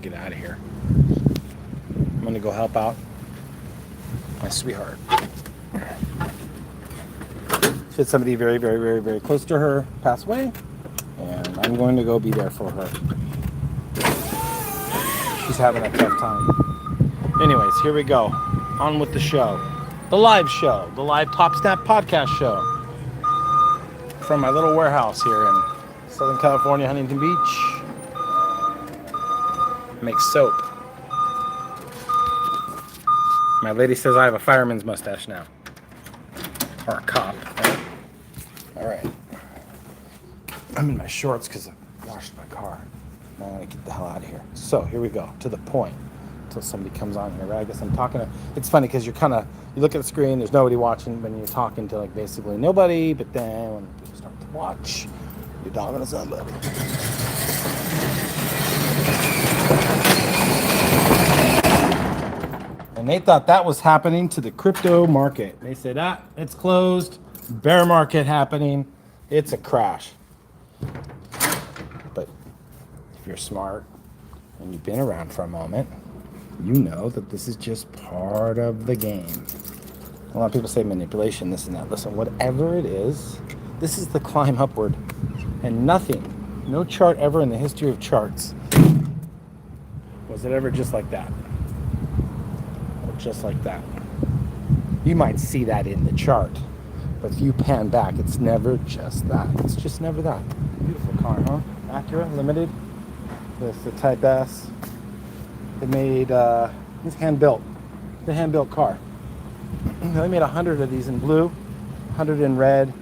get out of here. I'm going to go help out my sweetheart. She had somebody very, very, very, very close to her pass away, and I'm going to go be there for her. She's having a tough time. Anyways, here we go. On with the show. The live show. The live Pop Snap podcast show. From my little warehouse here in Southern California, Huntington Beach. Make soap. My lady says I have a fireman's mustache now. Or a cop. Right? All right. I'm in my shorts because I washed my car. Now I'm going to get the hell out of here. So here we go. To the point. Until somebody comes on here, right? I guess I'm talking to... It's funny because you look at the screen, there's nobody watching, but you're talking to like basically nobody. But then when people start to watch, you're talking to somebody. And they thought that was happening to the crypto market. They said, it's closed. Bear market happening. It's a crash. But if you're smart and you've been around for a moment, you know that this is just part of the game. A lot of people say manipulation, this and that. Listen, whatever it is, this is the climb upward. And nothing, no chart ever in the history of charts was it ever just like that. Just like that. You might see that in the chart, but if you pan back, it's never just that. It's just never that. Beautiful car, huh? Acura Limited. This the Type S. They made it's hand-built. The hand-built car. They made 100 of these in blue, 100 in red,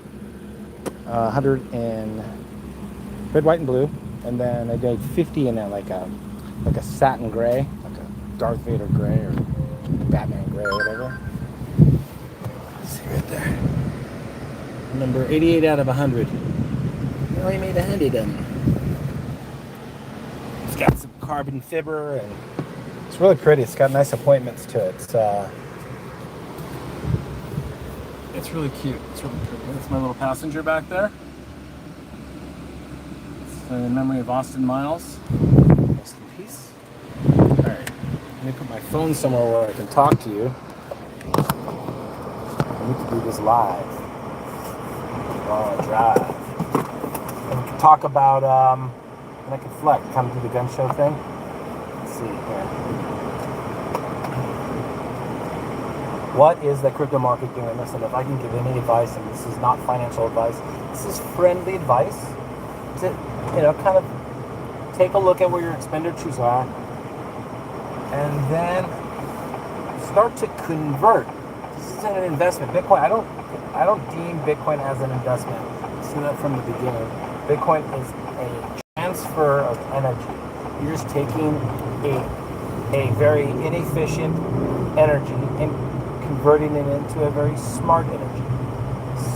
100 in red, white, and blue, and then they did 50 in like a satin gray, like a Darth Vader gray or Batman gray or whatever. Let's see right there. Number 88 out of 100. They only made 100 of them. It's got some carbon fiber and it's really pretty. It's got nice appointments to it. It's really cute. It's really pretty. That's my little passenger back there. It's in memory of Austin Miles. Rest in peace. Alright. Let me put my phone somewhere where I can talk to you. I need to do this live while I drive. And we can talk about, and I can flex, kind of do the gun show thing. Let's see here. What is the crypto market doing? Listen, if I can give any advice, and this is not financial advice, this is friendly advice to, kind of take a look at where your expenditures are and then start to convert. This isn't an investment. Bitcoin, I don't deem Bitcoin as an investment. I said that from the beginning. Bitcoin is a transfer of energy. You're just taking a very inefficient energy and converting it into a very smart energy,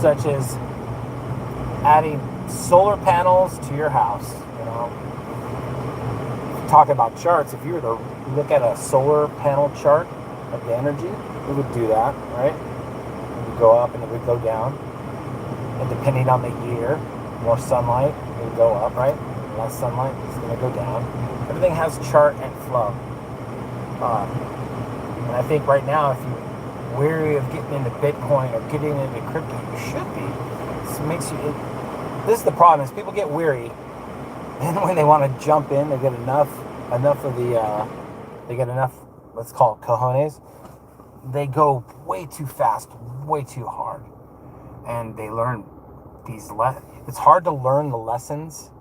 such as adding solar panels to your house. Talk about charts. If you were to look at a solar panel chart of the energy, it would do that, right? It would go up and it would go down, and depending on the year, more sunlight, it would go up, right? Less sunlight, it's going to go down. Everything has chart and flow. And I think right now, if you're weary of getting into Bitcoin or getting into crypto, you should be. This is the problem, is people get weary, and when they want to jump in, they get enough of the, let's call it cojones. They go way too fast, way too hard, and they learn it's hard to learn the lessons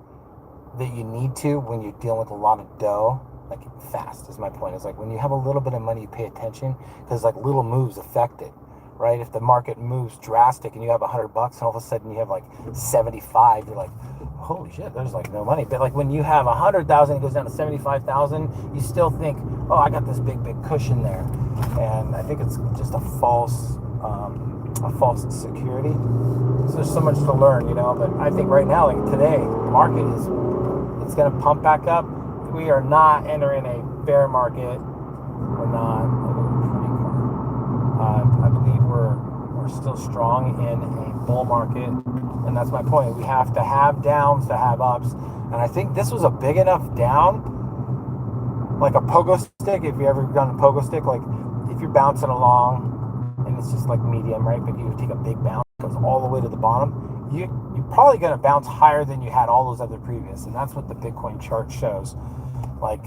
that you need to when you're dealing with a lot of dough. Like, fast is my point. It's like when you have a little bit of money, you pay attention, because like little moves affect it, right? If the market moves drastic and you have $100 and all of a sudden you have like 75, you're like, holy shit, there's like no money. But like when you have 100,000, it goes down to 75,000, you still think, oh, I got this big cushion there. And I think it's just a false security. So there's so much to learn, but I think right now, like today, the market it's going to pump back up. We are not entering a bear market. We're not. I believe we're still strong in a bull market, and that's my point. We have to have downs to have ups, and I think this was a big enough down like a pogo stick. If you ever done a pogo stick, like if you're bouncing along and it's just like medium, right? But you take a big bounce, it goes all the way to the bottom. You're probably going to bounce higher than you had all those other previous, and that's what the Bitcoin chart shows. Like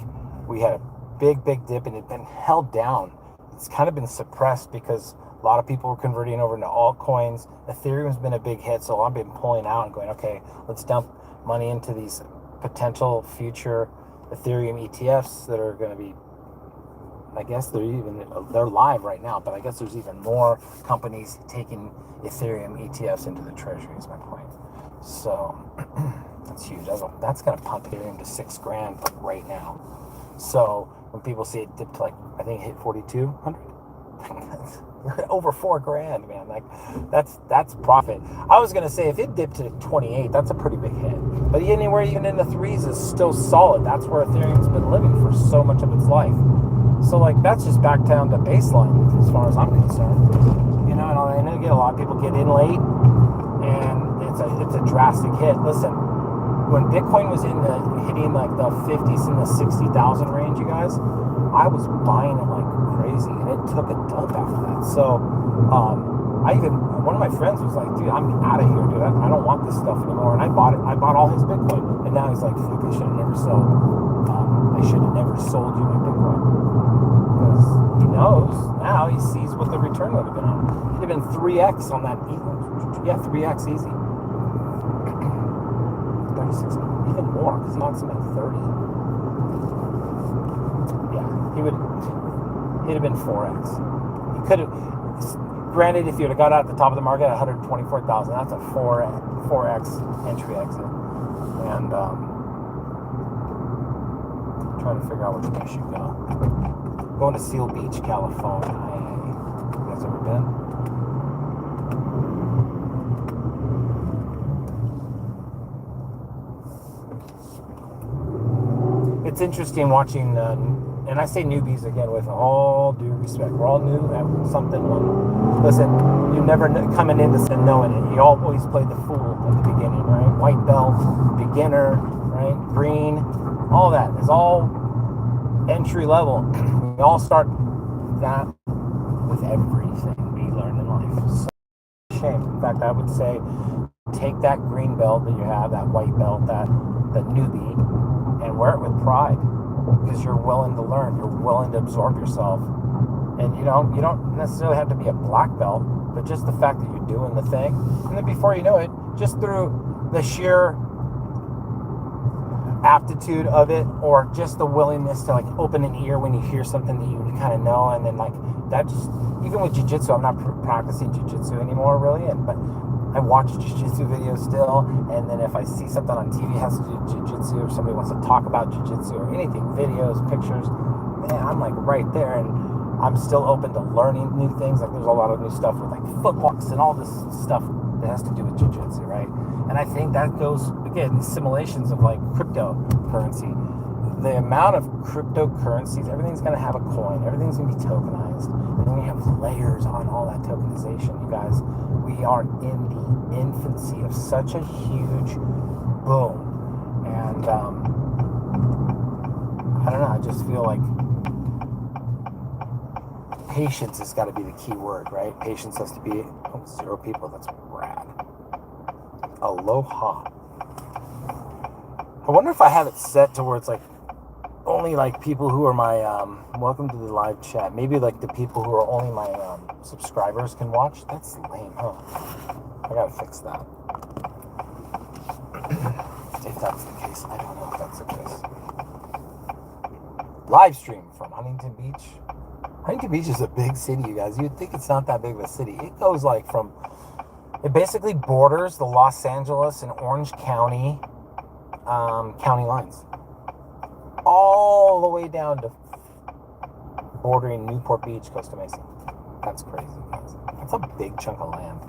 we had a big dip and it's been held down. It's kind of been suppressed because a lot of people were converting over into altcoins. Ethereum's been a big hit, so a lot of people pulling out and going, okay, let's dump money into these potential future Ethereum ETFs that are going to be, I guess they're live right now, but I guess there's even more companies taking Ethereum ETFs into the treasury is my point. So that's huge. That's going to pump Ethereum to $6,000 right now. So when people see it dip to like, I think it hit 4,200, over $4,000, man. Like that's profit. I was gonna say if it dipped to 28, that's a pretty big hit. But anywhere even in the threes is still solid. That's where Ethereum's been living for so much of its life. So like that's just back down to baseline as far as I'm concerned. You know, and I know a lot of people get in late, and it's a drastic hit. Listen, when Bitcoin was hitting like the 50s and the 60,000 range, you guys, I was buying it like crazy, and it took a dump after that. So one of my friends was like, dude, I'm out of here, dude. I don't want this stuff anymore. And I bought it. I bought all his Bitcoin, and now he's like, fuck, I should have never sold. I should have never sold you my Bitcoin, because he knows now. He sees what the return would have been on. It'd have been 3x on that. Yeah, 3x easy. 36, even more, because he wants him at 30. Yeah, he'd have been 4x. He could have, granted, if you'd have got out at the top of the market at 124,000, that's a 4x entry exit. And trying to figure out which way I should go. Going to Seal Beach, California. You guys ever been? It's interesting watching, and I say newbies again with all due respect. We're all new at something. Listen, you never coming into this and knowing it. You always play the fool at the beginning, right? White belt, beginner, right? Green, all that is all entry level. We all start that with everything we learn in life. So shame. In fact, I would say take that green belt that you have, that white belt, that newbie, and wear it with pride, because you're willing to learn, you're willing to absorb yourself. And you don't necessarily have to be a black belt, but just the fact that you're doing the thing, and then before you know it, just through the sheer aptitude of it, or just the willingness to like open an ear when you hear something that you kind of know, and then like that just, even with jiu-jitsu, I'm not practicing jiu-jitsu anymore really, but I watch jiu-jitsu videos still, and then if I see something on TV has to do with jiu-jitsu, or somebody wants to talk about jiu-jitsu or anything, videos, pictures, man, I'm like right there, and I'm still open to learning new things. Like there's a lot of new stuff with like footwalks and all this stuff that has to do with jiu-jitsu, right? And I think that goes, again, these simulations of like cryptocurrency. The amount of cryptocurrencies, everything's going to have a coin, everything's going to be tokenized, and then we have layers on all that tokenization. You guys, we are in the infancy of such a huge boom, and I don't know, I just feel like patience has got to be the key word, right? Patience has to be, 0 people, that's rad. Aloha. I wonder if I have it set to where it's like only like people who are my welcome to the live chat. Maybe like the people who are only my subscribers can watch. That's lame, huh? I gotta fix that. If that's the case, I don't know if that's the case. Live stream from Huntington Beach. Huntington Beach is a big city, you guys. You'd think it's not that big of a city. It goes like from, it basically borders the Los Angeles and Orange County county lines, all the way down to bordering Newport Beach, Costa Mesa. That's crazy, guys. That's a big chunk of land.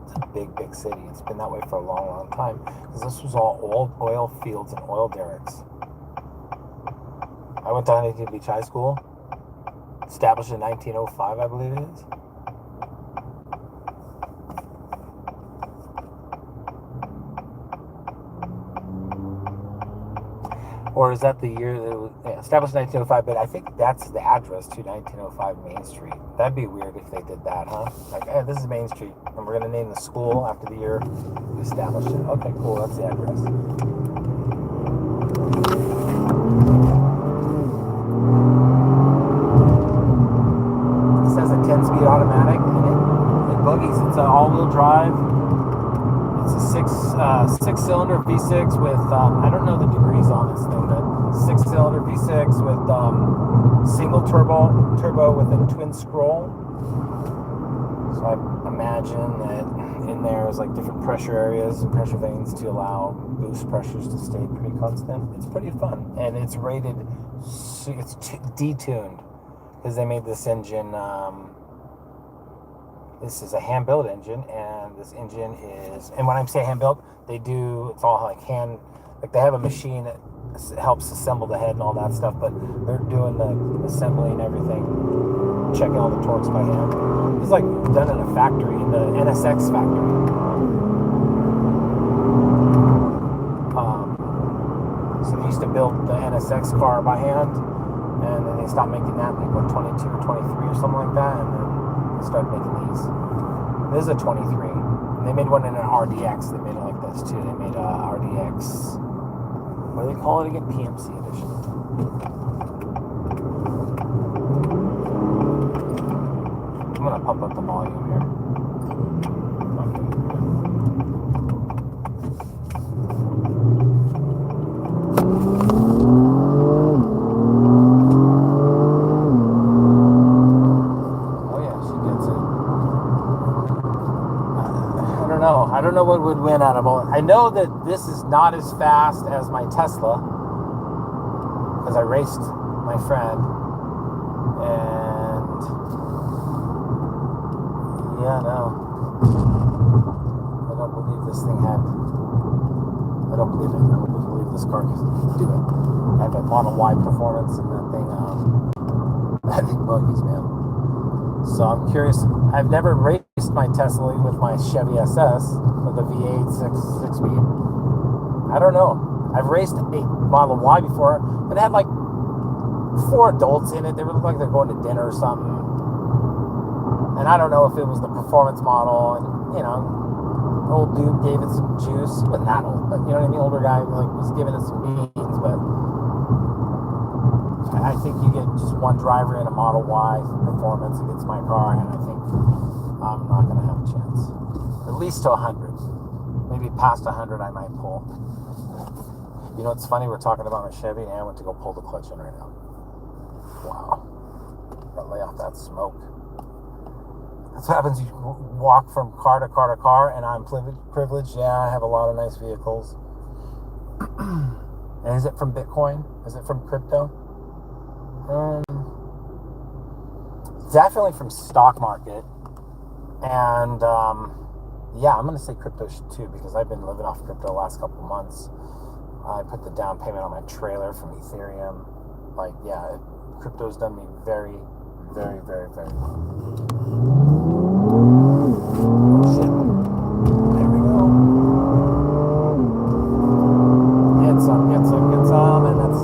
It's a big city. It's been that way for a long time, because this was all oil fields and oil derricks. I went to Huntington Beach High School, established in 1905, I believe it is. Or is that the year that it was established in 1905? But I think that's the address to 1905 Main Street. That'd be weird if they did that, huh? Like, hey, this is Main Street, and we're going to name the school after the year we established it. Okay, cool. That's the address. It says a 10-speed automatic, and it buggies. It's an all-wheel drive. It's a six-cylinder V6 with I don't know the degrees on this thing, but six-cylinder V6 with single turbo with a twin scroll. So I imagine that in there is like different pressure areas and pressure vanes to allow boost pressures to stay pretty constant. It's pretty fun, and it's rated. It's detuned because they made this engine. This is a hand-built engine, and this engine is, and when I say hand-built, it's all like they have a machine that helps assemble the head and all that stuff, but they're doing the assembly and everything, checking all the torques by hand. It's like done in a factory, in the NSX factory. So they used to build the NSX car by hand, and then they stopped making that, like, 22 or 23 or something like that, and then started making these. This is a 23. And they made one in an RDX. They made it like this too. They made a RDX. What do they call it again? PMC edition. I'm gonna pump up the volume here. I don't know what would win out of all. I know that this is not as fast as my Tesla because I raced my friend, and yeah, no, I don't believe this thing had. I don't believe it. I don't believe this car could do it. I have a Model Y performance, and that thing, that thing buggies, man. So I'm curious. I've never raced my Tesla with my Chevy SS with a V8 six-speed. I don't know. I've raced a Model Y before, but it had like 4 adults in it. They looked like they're going to dinner or something. And I don't know if it was the performance model. And old dude gave it some juice, but not old. But you know what I mean? Older guy was giving it some beans, but. I think you get just one driver in a Model Y performance against my car, and I think I'm not going to have a chance. At least to 100. Maybe past 100 I might pull. You know what's funny? We're talking about my Chevy, and I went to go pull the clutch in right now. Wow. Gotta lay off that smoke. That's what happens. You walk from car to car to car, and I'm privileged. Yeah, I have a lot of nice vehicles. And is it from Bitcoin? Is it from crypto? Definitely from stock market, and yeah, I'm gonna say crypto too, because I've been living off crypto the last couple of months. I put the down payment on my trailer from Ethereum. Like, yeah, crypto's done me very, very, very, very well. Oh, shit. There we go. Get some, and that's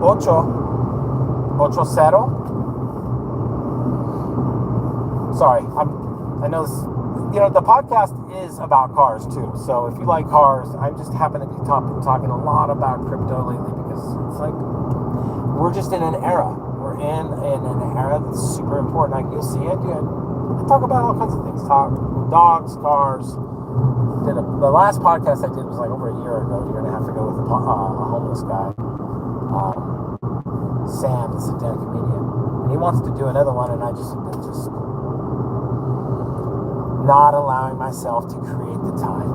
Ocho Cero. Sorry, I know this, the podcast is about cars too. So if you like cars, I just happen to be talking a lot about crypto lately, because it's like we're just in an era. We're in an era that's super important. Like, you'll see it. I talk about all kinds of things. Talk dogs, cars. The last podcast I did was like over a year and a half ago with a homeless guy. Sam, the satanic comedian, and he wants to do another one, and I just not allowing myself to create the time.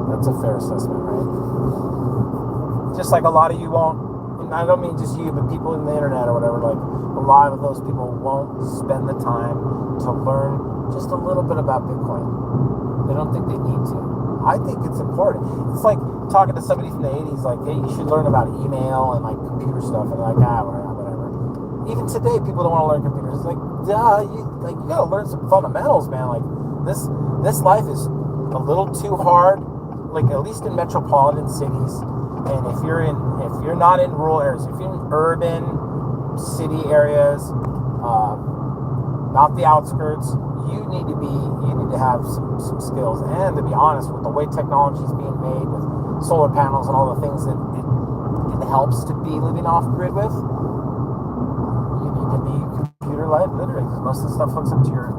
That's a fair assessment, right? Just like a lot of you won't, and I don't mean just you, but people in the internet or whatever, like a lot of those people won't spend the time to learn just a little bit about Bitcoin. They don't think they need to. I think it's important. It's like talking to somebody from the 80s, like, hey, you should learn about email and like computer stuff, and like, whatever. Even today, people don't want to learn computers. It's like, you gotta learn some fundamentals, man. Like, this life is a little too hard, like, at least in metropolitan cities. And if you're not in rural areas, if you're in urban city areas, not the outskirts, you need to have some skills. And to be honest, with the way technology is being made with solar panels and all the things that it helps to be living off grid with, you need to be computer literate, because most of the stuff hooks up to your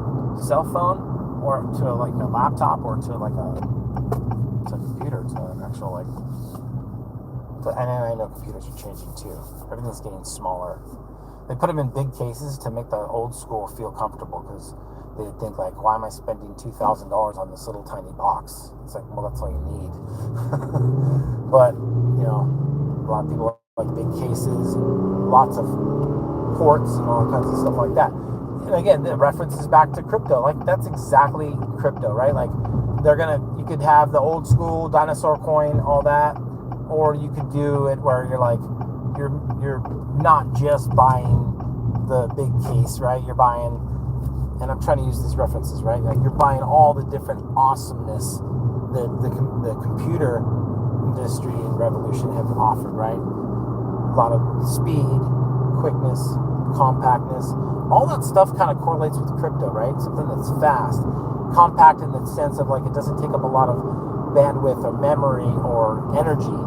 cell phone or to like a laptop or to like a computer, to an actual like. And I know computers are changing too. Everything's getting smaller. They put them in big cases to make the old school feel comfortable, because they think like, why am I spending $2,000 on this little tiny box? It's like, well, that's all you need. But a lot of people like big cases, lots of ports and all kinds of stuff like that. And again, the references back to crypto. Like, that's exactly crypto, right? Like, you could have the old school dinosaur coin, all that, or you could do it where you're like, you're not just buying the big case, right? You're buying, and I'm trying to use these references, right? Like, you're buying all the different awesomeness that the computer industry and revolution have offered, right? A lot of speed, quickness, compactness, all that stuff kind of correlates with crypto, right? Something that's fast, compact in the sense of like, it doesn't take up a lot of bandwidth or memory or energy.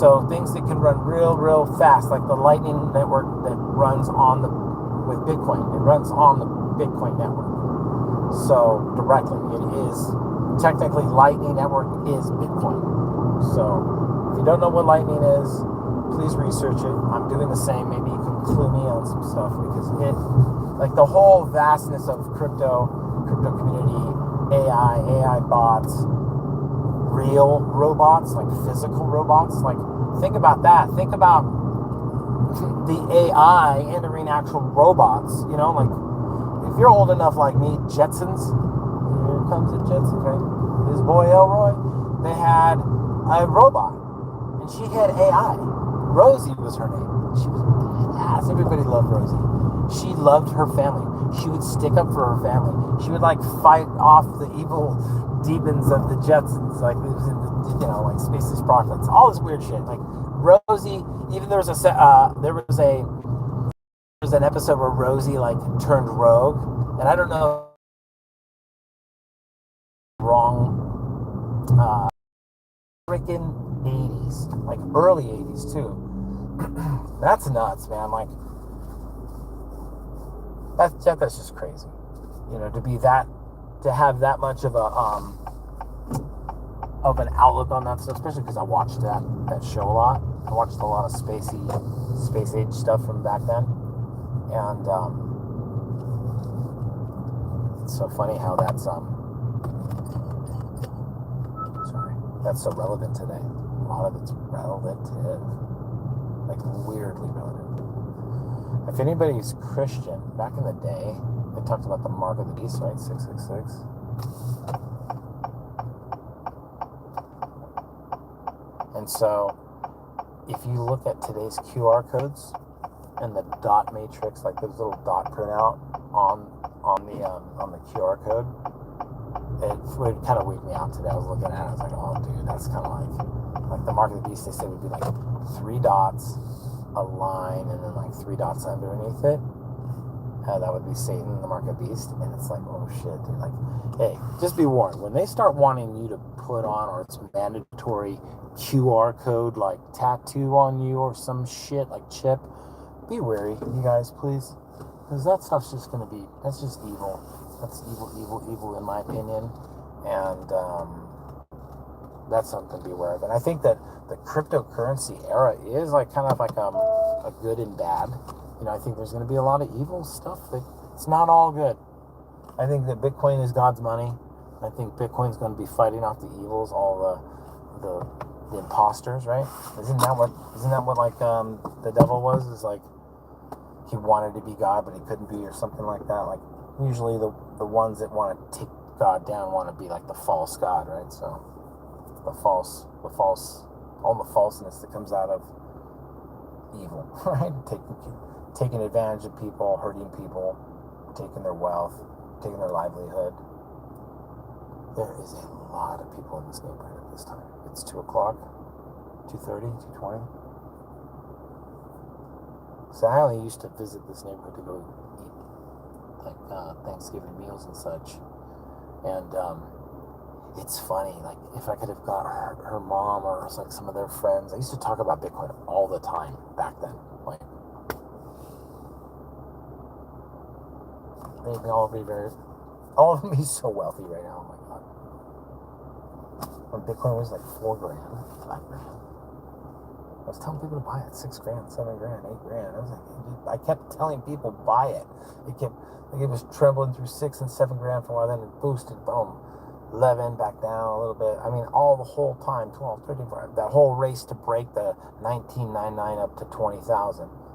So things that can run real fast, like the Lightning Network that runs with Bitcoin. It runs on the Bitcoin network. So directly, it is technically Lightning Network is Bitcoin. So if you don't know what Lightning is, please research it. I'm doing the same. Maybe you can clue me on some stuff, because like the whole vastness of crypto community, AI bots, real robots, like physical robots. Like, think about that. Think about the AI entering actual robots. Like, if you're old enough like me, Jetsons, here comes the Jetsons, right? His boy Elroy, they had a robot, and she had AI. Rosie was her name. She was badass. Everybody loved Rosie. She loved her family. She would stick up for her family. She would like fight off the evil demons of the Jetsons, like it was in the, like Space's Prophets, all this weird shit. Like Rosie, even there was an episode where Rosie like turned rogue, and I don't know, wrong, freaking 80s, like early 80s too. That's nuts, man. Like that's just crazy, to have that much of an outlook on that stuff, especially because I watched that show a lot. I watched a lot of space age stuff from back then, and it's so funny how that's so relevant today. A lot of it's relative, like weirdly relative. If anybody's Christian, back in the day, they talked about the mark of the beast, right? 666. And so, if you look at today's QR codes and the dot matrix, like those little dot printout on the QR code, it would kind of weird me out today. I was looking at it, I was like, oh, dude, that's kind of like the mark of the beast. They said would be like 3 dots, a line, and then like 3 dots underneath it. That would be Satan, the mark of the beast. And it's like, oh shit, dude. Like, hey, just be warned. When they start wanting you to put on, or it's mandatory QR code like tattoo on you or some shit like chip, be wary, you guys, please. Because that stuff's just going to be, that's just evil. That's evil in my opinion. And that's something to be aware of. And I think that the cryptocurrency era is like kind of like a good and bad. I think there's going to be a lot of evil stuff that it's not all good. I think that Bitcoin is God's money. I think Bitcoin's going to be fighting off the evils, all the imposters, right? Isn't that what like the devil was? Is like he wanted to be God, but he couldn't be, or something like that. Like usually the ones that want to take God down want to be like the false God, right? So the false, all the falseness that comes out of evil, right? Taking advantage of people, hurting people, taking their wealth, taking their livelihood. There is a lot of people in this neighborhood at this time. It's 2 o'clock. 230, 220. So I only used to visit this neighborhood to go eat like Thanksgiving meals and such. And it's funny, like if I could have got her mom or like some of their friends, I used to talk about Bitcoin all the time back then. Like, they'd all of them be so wealthy right now. Oh my god. When Bitcoin was like $4 grand, $5 grand. I was telling people to buy it, $6 grand, $7 grand, $8 grand. I kept telling people buy it. It was trembling through $6 and $7 grand for a while, then it boosted, boom, 11 back down a little bit. I mean, all the whole time, 12, 13, 14, that whole race to break the 1999 up to 20,000.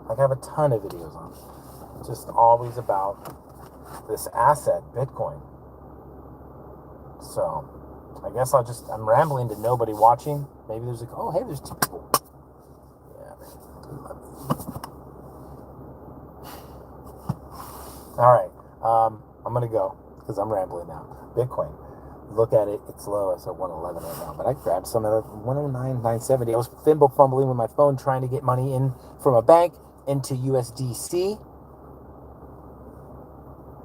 Like I have a ton of videos on it. Just always about this asset, Bitcoin. So I guess I'm rambling to nobody watching. Maybe there's like, oh, hey, there's 2 people. All right, I'm gonna go because I'm rambling now. Bitcoin, look at it, it's low. It's at 111 right now, but I grabbed some at 109,970. I was fumbling with my phone trying to get money in from a bank into USDC,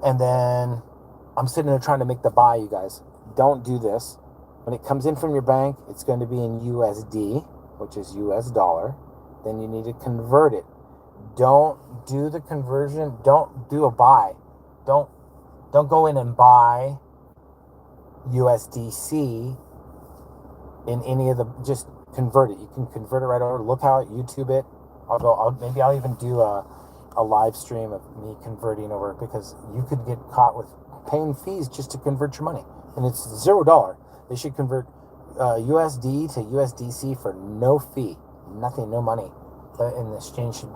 and then I'm sitting there trying to make the buy. You guys, don't do this. When it comes in from your bank, it's going to be in USD, which is US dollar. Then you need to convert it. Don't do the conversion. Don't do a buy. Don't go in and buy USDC in any of the. Just convert it. You can convert it right over. Look how it YouTube it. Maybe I'll even do a live stream of me converting over, because you could get caught with paying fees just to convert your money, and it's $0. They should convert USD to USDC for no fee, nothing, no money. And the exchange should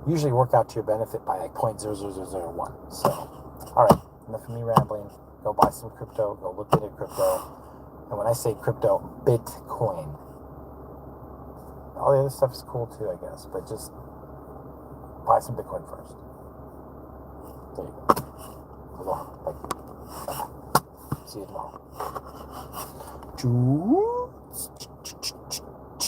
usually work out to your benefit by like 0.00001. So, all right, enough of me rambling. Go buy some crypto. Go look into crypto. And when I say crypto, Bitcoin. All the other stuff is cool too, I guess. But just buy some Bitcoin first. There you go. Aloha. Thank you. Bye. See you tomorrow.